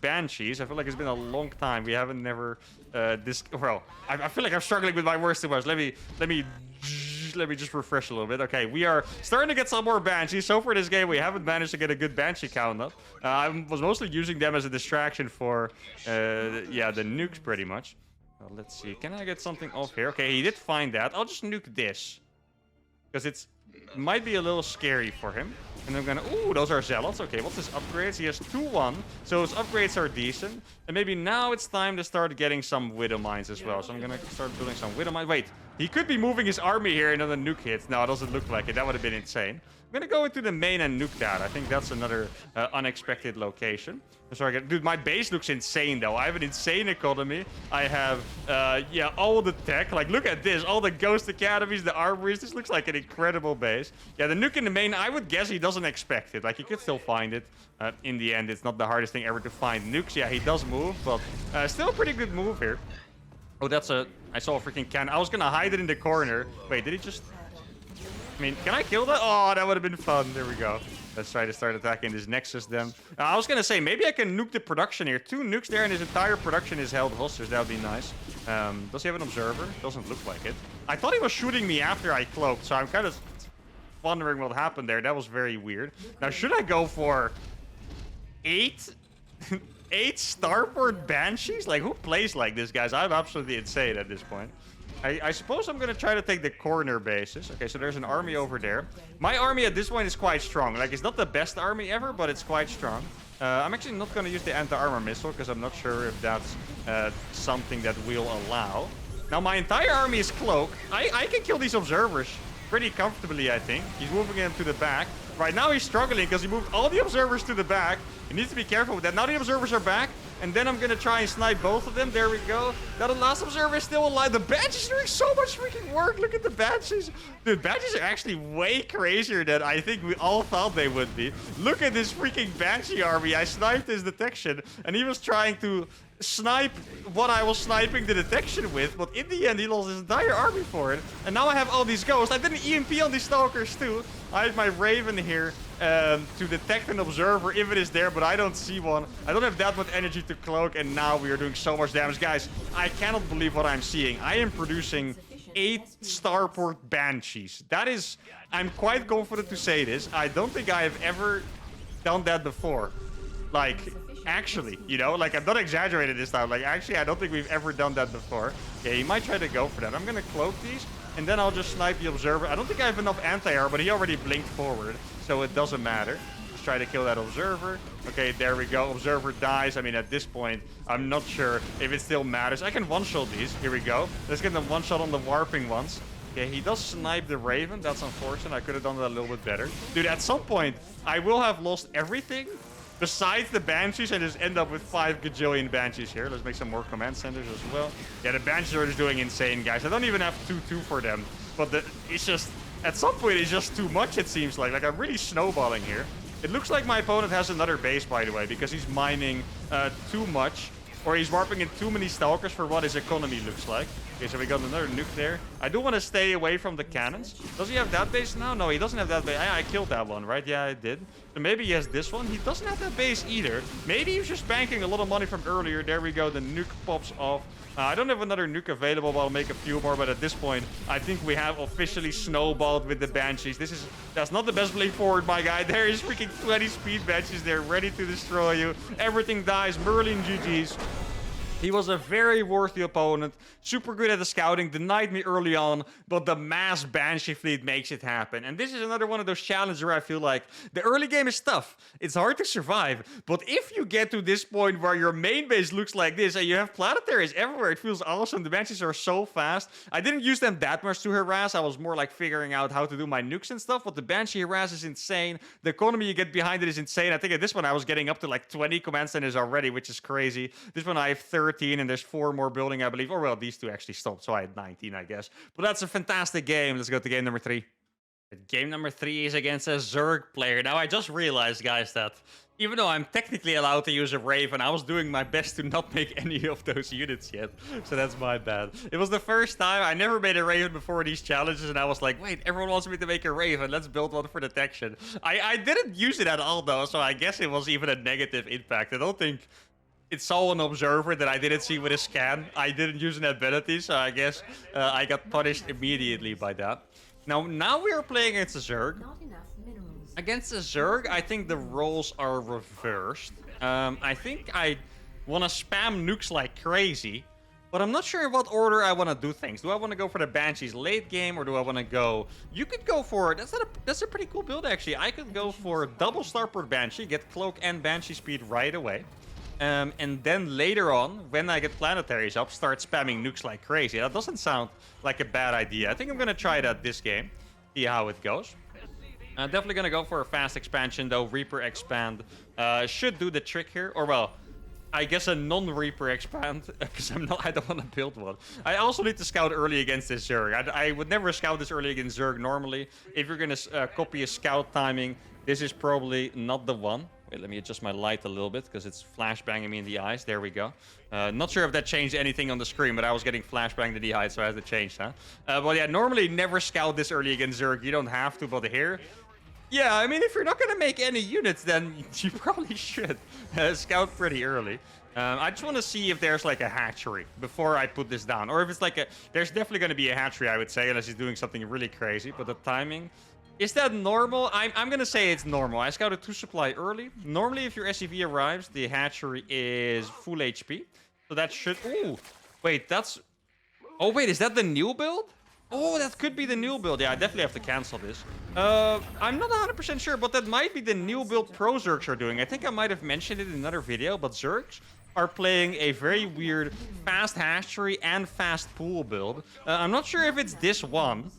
Banshees. I feel like it's been a long time. We haven't never well, I feel like I'm struggling with my words too much. Let me just refresh a little bit. Okay, we are starting to get some more Banshees. So for this game, we haven't managed to get a good Banshee count up. I was mostly using them as a distraction for yeah, the nukes pretty much. Let's see. Can I get something off here? Okay, he did find that. I'll just nuke this, because it might be a little scary for him. And I'm gonna... Ooh, those are zealots. Okay, what's his upgrades? He has 2-1. So his upgrades are decent. And maybe now it's time to start getting some Widow Mines as well. So I'm gonna start building some Widow Mines. Wait, he could be moving his army here and then a nuke hit. No, it doesn't look like it. That would have been insane. I'm gonna go into the main and nuke that. I think that's another unexpected location. I'm sorry, dude, my base looks insane though. I have an insane economy. I have, yeah, all the tech. Like, look at this. All the ghost academies, the armories. This looks like an incredible base. Yeah, the nuke in the main, I would guess he doesn't expect it. Like, he could still find it. In the end, it's not the hardest thing ever to find nukes. Yeah, he does move, but still a pretty good move here. Oh, that's a... I saw a freaking cannon. I was gonna hide it in the corner. Wait, did he just... I mean, can I kill that? Oh, that would have been fun. There we go. Let's try to start attacking this Nexus then. I was going to say, maybe I can nuke the production here. 2 nukes there and his entire production is held hostage. That would be nice. Does he have an observer? Doesn't look like it. I thought he was shooting me after I cloaked, so I'm kind of wondering what happened there. That was very weird. Now, should I go for 8 Starport Banshees? Like, who plays like this, guys? I'm absolutely insane at this point. I suppose I'm gonna try to take the corner bases. Okay, so there's an army over there. My army at this point is quite strong. Like, it's not the best army ever, but it's quite strong. I'm actually not gonna use the anti-armor missile, because I'm not sure if that's something that we'll allow. Now, my entire army is cloaked. I can kill these observers pretty comfortably, I think. He's moving them to the back. Right now, he's struggling, because he moved all the observers to the back. He needs to be careful with that. Now the observers are back. And then I'm going to try and snipe both of them. There we go. Now the last observer is still alive. The Banshees are doing so much freaking work. Look at the Banshees. The Banshees are actually way crazier than I think we all thought they would be. Look at this freaking Banshee army. I sniped his detection. And he was trying to snipe what I was sniping the detection with. But in the end, he lost his entire army for it. And now I have all these ghosts. I did an EMP on these stalkers too. I have my Raven here. To detect an observer if it is there, but I don't see one. I don't have that much energy to cloak, and now we are doing so much damage. Guys, I cannot believe what I'm seeing. I am producing 8 starport Banshees. That is... I'm quite confident to say this. I don't think I have ever done that before. Like, actually, you know? Like, I'm not exaggerating this time. Like, actually, I don't think we've ever done that before. Yeah, he might try to go for that. I'm gonna cloak these, and then I'll just snipe the observer. I don't think I have enough anti-air, but he already blinked forward. So it doesn't matter. Let's try to kill that observer. Okay, there we go. Observer dies. I mean, at this point, I'm not sure if it still matters. I can one-shot these. Here we go. Let's get them one-shot on the warping ones. Okay, he does snipe the Raven. That's unfortunate. I could have done that a little bit better. Dude, at some point, I will have lost everything besides the Banshees and just end up with 5 gajillion Banshees here. Let's make some more command centers as well. Yeah, the Banshees are just doing insane, guys. I don't even have 2-2 for them. But it's just... At some point, it's just too much, it seems like. Like, I'm really snowballing here. It looks like my opponent has another base, by the way, because he's mining too much. Or he's warping in too many stalkers for what his economy looks like. Okay, so we got another nuke there. I do want to stay away from the cannons. Does he have that base now? No, he doesn't have that base. I killed that one, right? Yeah, I did. So maybe he has this one. He doesn't have that base either. Maybe he's just banking a lot of money from earlier. There we go. The nuke pops off. I don't have another nuke available, but I'll make a few more. But at this point, I think we have officially snowballed with the Banshees. That's not the best blade forward, my guy. There is freaking 20 speed Banshees there, ready to destroy you. Everything dies. Merlin GG's. He was a very worthy opponent, super good at the scouting, denied me early on, but the mass Banshee fleet makes it happen. And this is another one of those challenges where I feel like the early game is tough. It's hard to survive, but if you get to this point where your main base looks like this and you have planetaries everywhere, it feels awesome. The Banshees are so fast. I didn't use them that much to harass. I was more like figuring out how to do my nukes and stuff, but the Banshee harass is insane. The economy you get behind it is insane. I think at this one I was getting up to like 20 command centers already, which is crazy. This one I have 13 and there's 4 more building, I believe. Or well, these 2 actually stopped, so I had 19, I guess. But that's a fantastic game. Let's go to game number 3. Game number 3 is against a Zerg player. Now, I just realized, guys, that even though I'm technically allowed to use a Raven, I was doing my best to not make any of those units yet. So that's my bad. It was the first time. I never made a Raven before these challenges, and I was like, wait, everyone wants me to make a Raven. Let's build one for detection. I didn't use it at all, though, so I guess it was even a negative impact. I don't think... It saw an observer that I didn't see with a scan. I didn't use an ability, so I guess I got punished immediately by that. Now we are playing against a Zerg. Against a Zerg, I think the roles are reversed. I think I want to spam nukes like crazy, but I'm not sure in what order I want to do things. Do I want to go for the Banshees late game, or do I want to go... You could go for... That's a pretty cool build, actually. I could go for double Starport Banshee, get Cloak and Banshee speed right away. And then later on, when I get planetaries up, start spamming nukes like crazy. That doesn't sound like a bad idea. I think I'm going to try that this game. See how it goes. Definitely going to go for a fast expansion, though. Reaper expand should do the trick here. Or, well, I guess a non-Reaper expand, because I don't want to build one. I also need to scout early against this Zerg. I would never scout this early against Zerg normally. If you're going to copy a scout timing, this is probably not the one. Wait, let me adjust my light a little bit, because it's flashbanging me in the eyes. There we go. Not sure if that changed anything on the screen, but I was getting flashbanged in the eyes, so I had to change that. But yeah, normally never scout this early against Zerg. You don't have to, but here... Yeah, I mean, if you're not going to make any units, then you probably should scout pretty early. I just want to see if there's like a hatchery before I put this down. Or if it's like a... There's definitely going to be a hatchery, I would say, unless he's doing something really crazy. But the timing... Is that normal? I'm going to say it's normal. I scouted 2 supply early. Normally, if your SCV arrives, the hatchery is full HP. So that should... Ooh! Wait, that's... Oh, wait, is that the new build? Oh, that could be the new build. Yeah, I definitely have to cancel this. I'm not 100% sure, but that might be the new build pro Zergs are doing. I think I might have mentioned it in another video, but Zergs are playing a very weird fast hatchery and fast pool build. I'm not sure if it's this one.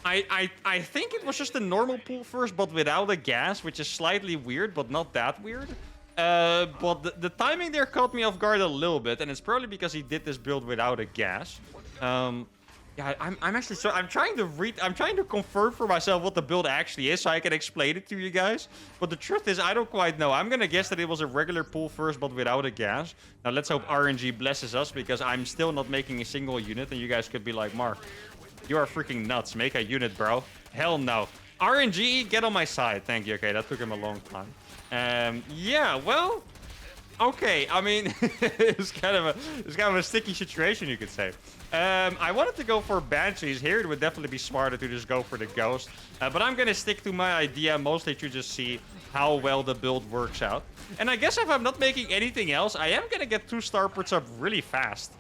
I think it was just a normal pool first, but without a gas, which is slightly weird, but not that weird. But the timing there caught me off guard a little bit, and it's probably because he did this build without a gas. Yeah, I'm actually I'm trying to confirm for myself what the build actually is so I can explain it to you guys. But the truth is, I don't quite know. I'm gonna guess that it was a regular pool first, but without a gas. Now let's hope RNG blesses us, because I'm still not making a single unit, and you guys could be like, Mark, you are freaking nuts. Make a unit, bro. Hell no. RNG, get on my side. Thank you. Okay, that took him a long time. Yeah, well, okay. I mean, it's kind of a sticky situation, you could say. I wanted to go for Banshees here. It would definitely be smarter to just go for the Ghost. But I'm going to stick to my idea, mostly to just see how well the build works out. And I guess if I'm not making anything else, I am going to get 2 starports up really fast.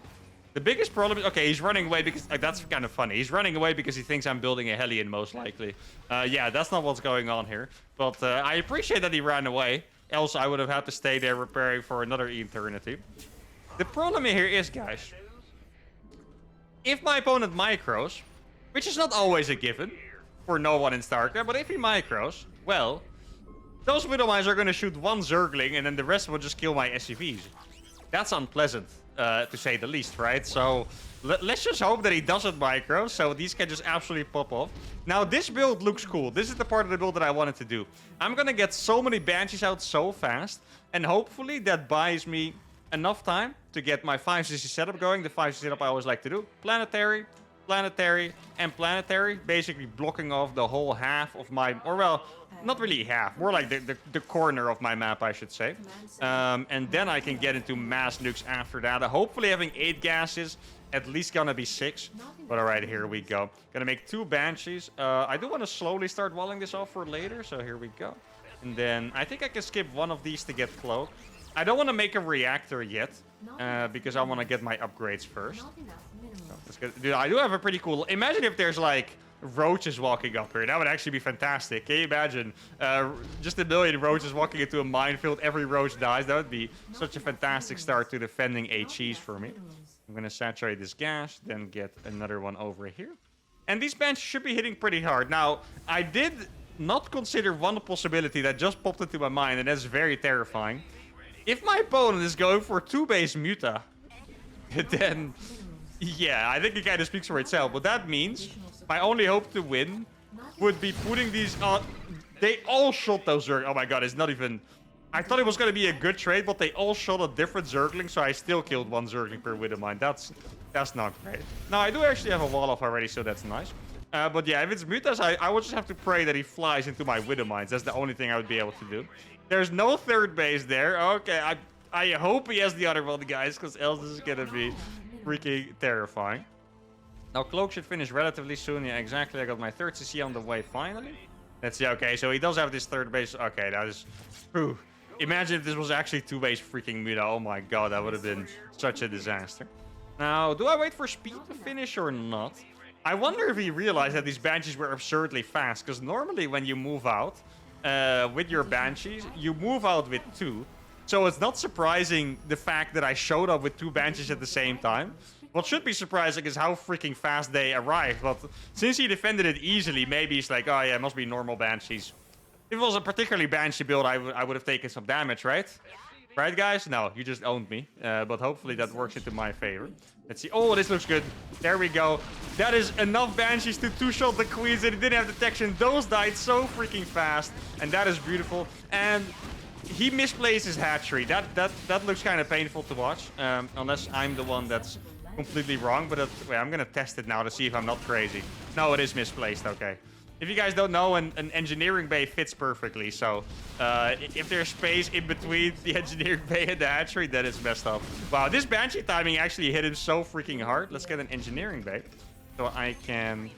The biggest problem is, okay, he's running away because, that's kind of funny. He's running away because he thinks I'm building a Hellion, most likely. Yeah, that's not what's going on here. But I appreciate that he ran away. Else I would have had to stay there preparing for another eternity. The problem here is, guys, if my opponent micros, which is not always a given for no one in StarCraft, but if he micros, well, those Widowmines are going to shoot 1 Zergling, and then the rest will just kill my SCVs. That's unpleasant, to say the least, right? So let's just hope that he doesn't micro, so these can just absolutely pop off. Now, this build looks cool. This is the part of the build that I wanted to do. I'm going to get so many Banshees out so fast, and hopefully that buys me enough time to get my 5CC setup going. The 5CC setup I always like to do. Planetary, planetary, and planetary. Basically blocking off the whole half of my... Or, well, not really half. More like the corner of my map, I should say. And then I can get into mass nukes after that. Hopefully having 8 gases. At least gonna be 6. But alright, here we go. Gonna make 2 Banshees. I do want to slowly start walling this off for later. So here we go. And then I think I can skip one of these to get Cloaked. I don't want to make a reactor yet, because I want to get my upgrades first. So, dude, I do have a pretty cool... Imagine if there's, like, roaches walking up here. That would actually be fantastic. Can you imagine? Just a million roaches walking into a minefield. Every roach dies. That would be such a fantastic start to defending HEs for me. I'm going to saturate this gas, then get another one over here. And these Banshees should be hitting pretty hard. Now, I did not consider one possibility that just popped into my mind, and that's very terrifying. If my opponent is going for 2-base Muta, then, yeah, I think it kind of speaks for itself. But that means my only hope to win would be putting these on... They all shot those Zerglings. Oh my god, it's not even... I thought it was going to be a good trade, but they all shot a different Zergling, so I still killed 1 Zergling per Widowmine. That's not great. Now, I do actually have a wall off already, so that's nice. But yeah, if it's Mutas, I would just have to pray that he flies into my Widowmines. That's the only thing I would be able to do. There's no 3rd base there. Okay, I hope he has the other one, guys, because else this is going to be freaking terrifying. Now, Cloak should finish relatively soon. Yeah, exactly. I got my 3rd CC on the way, finally. Let's see. Okay, so he does have this 3rd base. Okay, that is... Whew. Imagine if this was actually 2-base freaking Muta. Oh my god, that would have been such a disaster. Now, do I wait for speed to finish or not? I wonder if he realized that these Banshees were absurdly fast, because normally when you move out... with your Banshees, you move out with 2. So it's not surprising the fact that I showed up with 2 Banshees at the same time. What should be surprising is how freaking fast they arrived. But since he defended it easily, maybe he's like, oh yeah, it must be normal Banshees. If it was a particularly Banshee build, I would have taken some damage, right? Right, guys? No, you just owned me. But hopefully that works into my favor. Let's see. Oh, this looks good. There we go. That is enough Banshees to 2-shot the Queens, and it didn't have detection. Those died so freaking fast, and that is beautiful. And he misplaced his hatchery. That looks kind of painful to watch, unless I'm the one that's completely wrong. But wait, I'm gonna test it now to see if I'm not crazy. No, it is misplaced. Okay. If you guys don't know, an engineering bay fits perfectly. So if there's space in between the engineering bay and the hatchery, then it's messed up. Wow, this Banshee timing actually hit him so freaking hard. Let's get an engineering bay so I can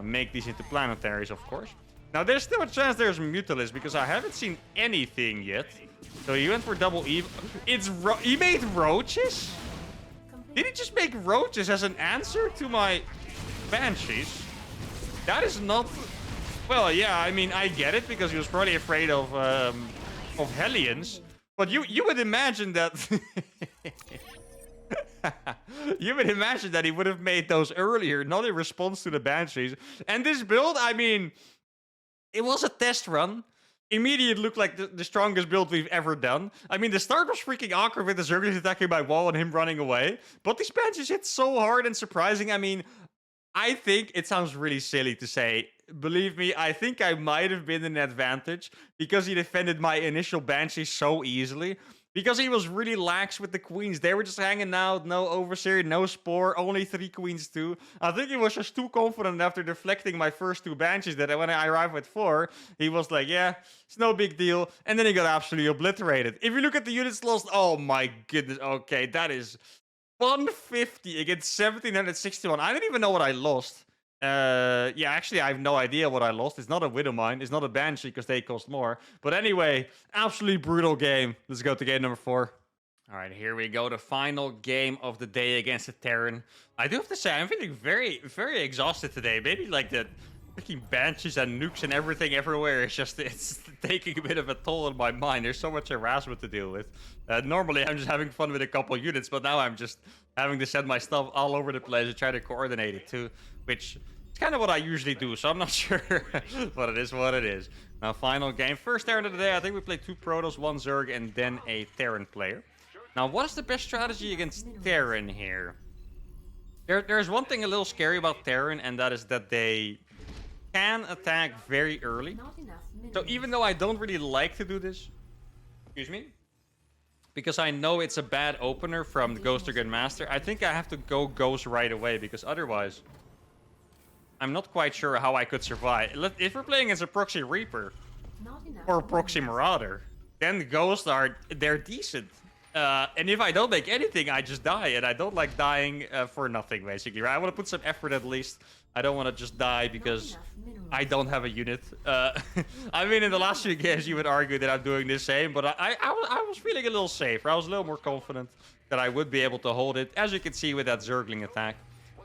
make these into planetaries, of course. Now, there's still a chance there's Mutalisk because I haven't seen anything yet. So he went for double E. He made roaches? Did he just make roaches as an answer to my Banshees? That is not... Well, yeah, I mean, I get it, because he was probably afraid of Hellions. But you would imagine that... You would imagine that he would have made those earlier, not in response to the Banshees. And this build, I mean, it was a test run. Immediately looked like the strongest build we've ever done. I mean, the start was freaking awkward with the Zerglings attacking my wall and him running away. But these Banshees hit so hard and surprising. I mean, I think it sounds really silly to say. Believe me, I think I might have been in advantage because he defended my initial Banshee so easily. Because he was really lax with the queens. They were just hanging out, no Overseer, no Spore, only 3 queens too. I think he was just too confident after deflecting my first 2 Banshees that when I arrived with 4, he was like, yeah, it's no big deal. And then he got absolutely obliterated. If you look at the units lost, oh my goodness, okay, that is 150 against 1761. I don't even know what I lost. Yeah, actually, I have no idea what I lost. It's not a Widowmine. It's not a Banshee because they cost more. But anyway, absolutely brutal game. Let's go to game number 4. All right, here we go. The final game of the day against the Terran. I do have to say, I'm feeling very, very exhausted today. Maybe like the freaking Banshees and nukes and everything everywhere. It's taking a bit of a toll on my mind. There's so much harassment to deal with. Normally, I'm just having fun with a couple units, but now I'm just having to send my stuff all over the place and try to coordinate it too, which is kind of what I usually do, so I'm not sure, but it is what it is. Now, final game. First Terran of the day. I think we played 2 Protoss, 1 Zerg, and then a Terran player. Now, what is the best strategy against Terran here? There's one thing a little scary about Terran, and that is that they can attack very early. So even though I don't really like to do this, excuse me, because I know it's a bad opener from the Ghost or Grandmaster, I think I have to go Ghost right away, because otherwise I'm not quite sure how I could survive. If we're playing as a Proxy Reaper or Proxy Marauder, then Ghosts they're decent. And if I don't make anything, I just die, and I don't like dying for nothing, basically. Right? I want to put some effort at least. I don't want to just die because I don't have a unit. I mean, in the last few games, you would argue that I'm doing the same, but I was feeling a little safer. I was a little more confident that I would be able to hold it, as you can see with that Zergling attack.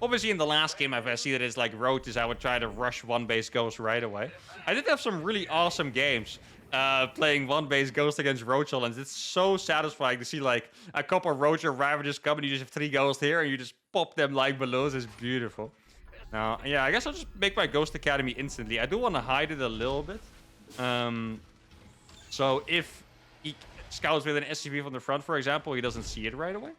Obviously, in the last game, if I see that it's like roaches, I would try to rush 1-base Ghost right away. I did have some really awesome games playing 1-base Ghost against Roach Islands. It's so satisfying to see like a couple of Roach or Ravagers come and you just have 3 Ghosts here and you just pop them like balloons. It's beautiful. Now, yeah, I guess I'll just make my Ghost Academy instantly. I do want to hide it a little bit. So if he scouts with an SCV from the front, for example, he doesn't see it right away.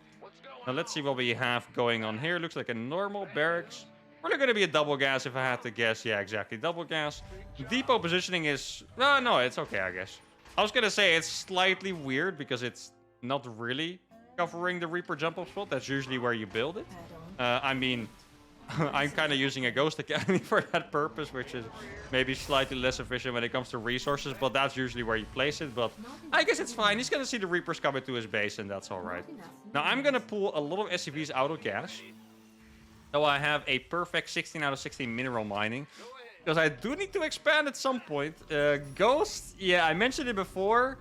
Now let's see what we have going on here. Looks like a normal barracks. Probably going to be a double gas if I had to guess. Yeah, exactly. Double gas. Depot positioning is... No, it's okay, I guess. I was going to say it's slightly weird because it's not really covering the Reaper jump-up spot. That's usually where you build it. I mean, I'm kind of using a Ghost Academy for that purpose, which is maybe slightly less efficient when it comes to resources, but that's usually where you place it. But I guess it's fine. He's going to see the Reapers coming to his base, and that's all right. Now, I'm going to pull a lot of SCVs out of gas. So I have a perfect 16 out of 16 mineral mining. Because I do need to expand at some point. Ghost, yeah, I mentioned it before.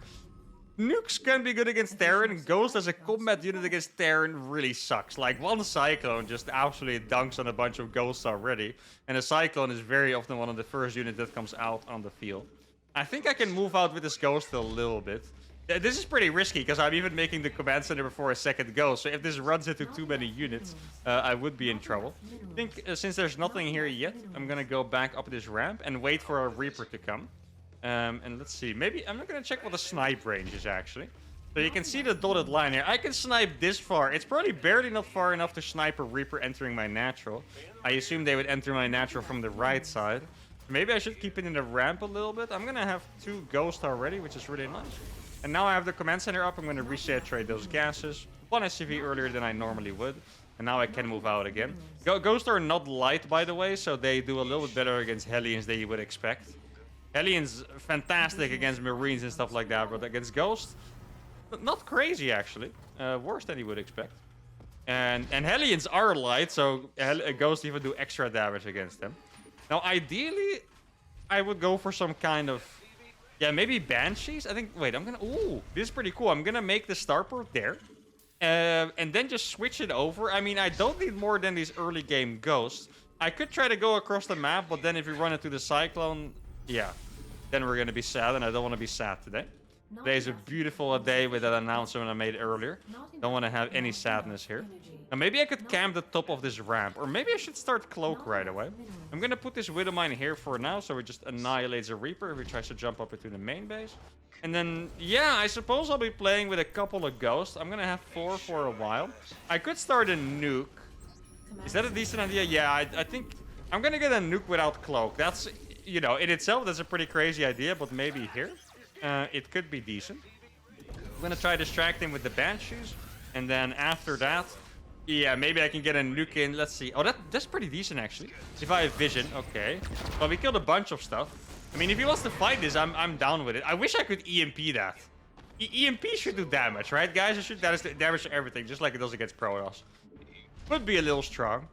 Nukes can be good against Terran. Ghost as a combat unit against Terran really sucks. Like, one Cyclone just absolutely dunks on a bunch of Ghosts already. And a Cyclone is very often one of the first units that comes out on the field. I think I can move out with this Ghost a little bit. This is pretty risky, because I'm even making the command center before a second Ghost. So if this runs into too many units, I would be in trouble. I think since there's nothing here yet, I'm going to go back up this ramp and wait for a Reaper to come. And let's see, maybe I'm not going to check what the snipe range is, actually. So you can see the dotted line here. I can snipe this far. It's probably barely not far enough to snipe a Reaper entering my natural. I assume they would enter my natural from the right side. Maybe I should keep it in the ramp a little bit. I'm going to have 2 Ghosts already, which is really nice. And now I have the command center up. I'm going to resaturate those gases. 1 SCV earlier than I normally would. And now I can move out again. Ghosts are not light, by the way, so they do a little bit better against Hellions than you would expect. Hellions, fantastic against Marines and stuff like that, but against Ghosts, not crazy, actually. Worse than you would expect. And Hellions are light, so Ghosts even do extra damage against them. Now, ideally, I would go for some kind of... Yeah, maybe Banshees? I think... Wait, I'm gonna... Ooh, this is pretty cool. I'm gonna make the starport there. and then just switch it over. I mean, I don't need more than these early game ghosts. I could try to go across the map, but then if we run into the cyclone, yeah, then we're gonna be sad, and I don't want to be sad today. Today's a beautiful day with that announcement I made earlier. Don't want to have any sadness here. Now maybe I could camp the top of this ramp, or maybe I should start Cloak right away. I'm gonna put this Widow Mine here for now, so it just annihilates a Reaper if he tries to jump up into the main base. And then, yeah, I suppose I'll be playing with a couple of ghosts. I'm gonna have 4 for a while. I could start a nuke. Is that a decent idea? Yeah, I think I'm gonna get a nuke without Cloak. That's, you know, in itself, that's a pretty crazy idea, but maybe here. It could be decent. I'm gonna try distracting with the Banshees, and then after that, yeah, maybe I can get a nuke in. Let's see. Oh, that's pretty decent actually. If I have vision, okay. Well, we killed a bunch of stuff. I mean, if he wants to fight this, I'm down with it. I wish I could EMP that. EMP should do damage, right, guys? It should damage to everything, just like it does against Protoss. Would be a little strong.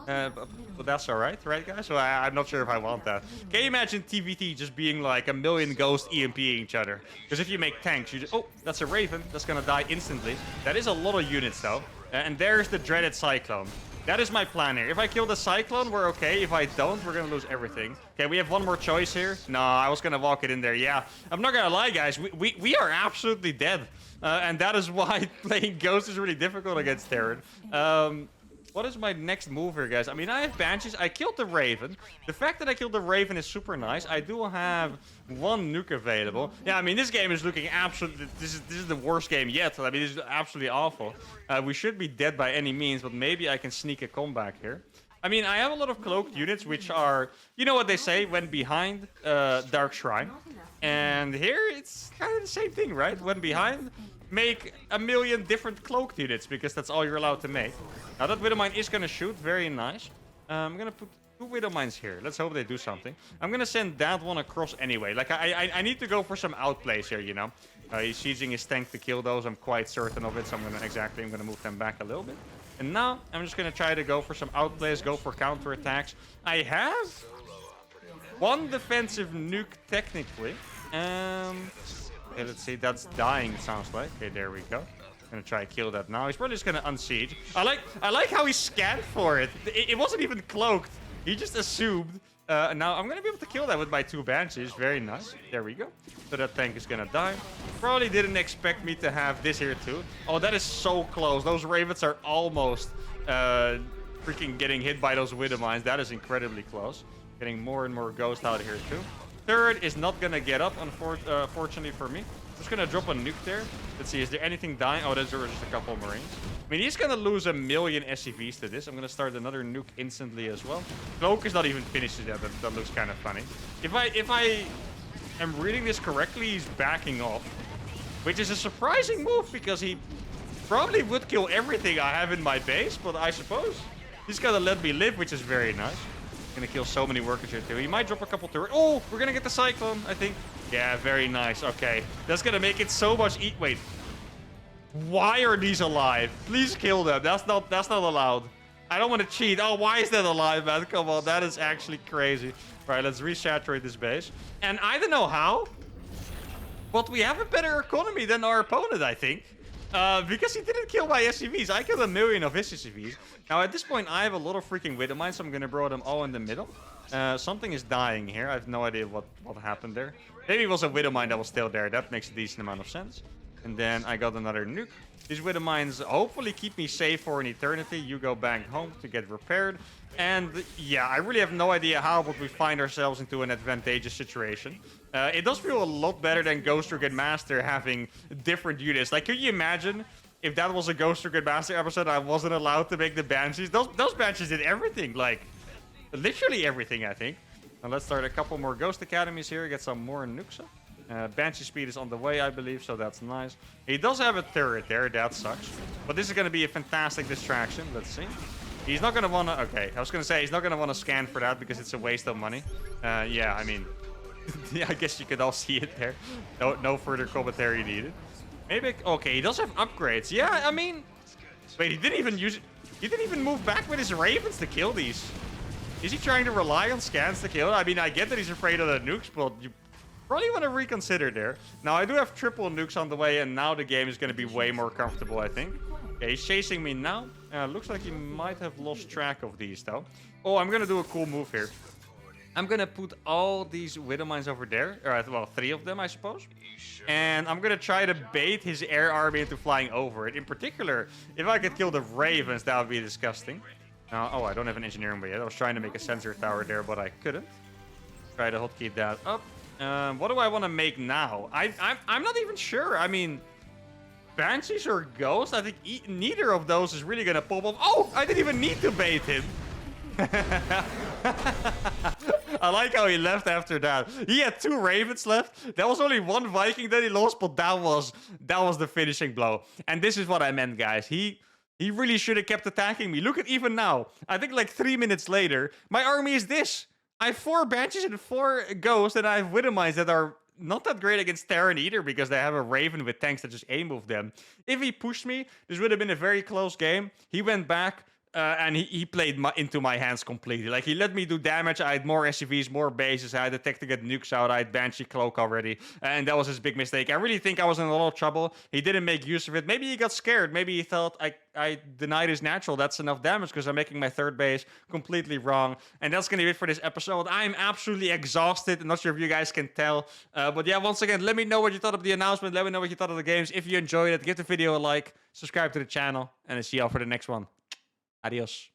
But that's alright, right, guys? So I'm not sure if I want that. Can you imagine TVT just being like a million ghosts EMPing each other? Because if you make tanks, you just... Oh, that's a Raven. That's gonna die instantly. That is a lot of units, though. And there's the dreaded Cyclone. That is my plan here. If I kill the Cyclone, we're okay. If I don't, we're gonna lose everything. Okay, we have one more choice here. No, I was gonna walk it in there. Yeah, I'm not gonna lie, guys. We are absolutely dead. And that is why playing Ghost is really difficult against Terran. What is my next move here, guys? I mean, I have Banshees. I killed the Raven. The fact that I killed the Raven is super nice. I do have one nuke available. Yeah, I mean, this game is looking absolutely... This is the worst game yet. I mean, this is absolutely awful. We should be dead by any means, but maybe I can sneak a comeback here. I mean, I have a lot of cloaked units, which are... You know what they say? When behind, Dark Shrine. And here, it's kind of the same thing, right? When behind... Make a million different cloaked units, because that's all you're allowed to make. Now that Widow Mine is gonna shoot, very nice. I'm gonna put 2 Widow Mines here. Let's hope they do something. I'm gonna send that one across anyway. Like, I need to go for some outplays here, you know. He's sieging his tank to kill those, I'm quite certain of it, so I'm gonna move them back a little bit. And now, I'm just gonna try to go for some outplays, go for counterattacks. I have one defensive nuke, technically. Okay, let's see, that's dying, it sounds like. Okay, there we go. Gonna try to kill that now. He's probably just gonna unsiege. I like how he scanned for it. It wasn't even cloaked. He just assumed. Now I'm gonna be able to kill that with my 2 Banshees. Very nice. There we go. So that tank is gonna die. Probably didn't expect me to have this here too. Oh, that is so close. Those Ravens are almost freaking getting hit by those Widow Mines. That is incredibly close. Getting more and more ghosts out of here too. Third is not gonna get up, unfortunately for me. Just gonna drop a nuke there. Let's see, is there anything dying? Oh, there's just a couple Marines. I mean, he's gonna lose a million SCVs to this. I'm gonna start another nuke instantly as well. Cloak is not even finished yet. That looks kind of funny. If I am reading this correctly, he's backing off. Which is a surprising move, because he probably would kill everything I have in my base. But I suppose he's gonna let me live, which is very nice. Gonna kill so many workers here too. He might drop a couple turrets. Oh, we're gonna get the Cyclone, I think. Yeah, very nice. Okay, that's gonna make it so much Wait, why are these alive? Please kill them. That's not allowed. I don't want to cheat. Oh, why is that alive, man? Come on, that is actually crazy. Right, let's resaturate this base. And I don't know how, but we have a better economy than our opponent, I think. Because he didn't kill my SCVs. I killed a million of his SCVs. Now, at this point, I have a lot of freaking Widow Mines, so I'm gonna throw them all in the middle. Something is dying here. I have no idea what happened there. Maybe it was a Widow Mine that was still there. That makes a decent amount of sense. And then I got another nuke. These Widow Mines hopefully keep me safe for an eternity. You go back home to get repaired. And yeah, I really have no idea how, but we find ourselves into an advantageous situation. It does feel a lot better than Ghost or Grandmaster having different units. Like, could you imagine if that was a Ghost or Grandmaster episode, I wasn't allowed to make the Banshees? Those Banshees did everything, like, literally everything, I think. Now let's start a couple more Ghost Academies here, get some more nukes up. Banshee speed is on the way, I believe, so that's nice. He does have a turret there, that sucks. But this is going to be a fantastic distraction, let's see. He's not going to want to... Okay, I was going to say, he's not going to want to scan for that because it's a waste of money. Yeah, I mean... yeah, I guess you could all see it there. No further commentary needed. Maybe... Okay, he does have upgrades. Yeah, I mean... Wait, he didn't even use... He didn't even move back with his Ravens to kill these. Is he trying to rely on scans to kill? I mean, I get that he's afraid of the nukes, but you probably want to reconsider there. Now, I do have triple nukes on the way, and now the game is going to be way more comfortable, I think. Okay, he's chasing me now. Looks like he might have lost track of these, though. Oh, I'm gonna do a cool move here. I'm gonna put all these Widow Mines over there. Alright, well, 3 of them, I suppose. And I'm gonna try to bait his air army into flying over it. In particular, if I could kill the Ravens, that would be disgusting. Oh, I don't have an engineering bay yet. I was trying to make a sensor tower there, but I couldn't. Try to hotkey that up. What do I want to make now? I'm not even sure. I mean, Banshees or Ghosts? I think neither of those is really gonna pop off. Oh, I didn't even need to bait him. I like how he left after that. He had 2 Ravens left. There was only 1 Viking that he lost, but that was the finishing blow. And this is what I meant, guys. He really should have kept attacking me. Look at even now. I think like 3 minutes later, my army is this. I have 4 Banshees and 4 Ghosts, and I have Widow Mines that are not that great against Terran either, because they have a Raven with tanks that just A-move them. If he pushed me, this would have been a very close game. He went back. And he played into my hands completely. Like, he let me do damage. I had more SCVs, more bases. I had the tech to get nukes out. I had Banshee Cloak already. And that was his big mistake. I really think I was in a lot of trouble. He didn't make use of it. Maybe he got scared. Maybe he thought I denied his natural. That's enough damage because I'm making my 3rd base completely wrong. And that's going to be it for this episode. I'm absolutely exhausted. I'm not sure if you guys can tell. But yeah, once again, let me know what you thought of the announcement. Let me know what you thought of the games. If you enjoyed it, give the video a like. Subscribe to the channel. And I'll see y'all for the next one. Adios.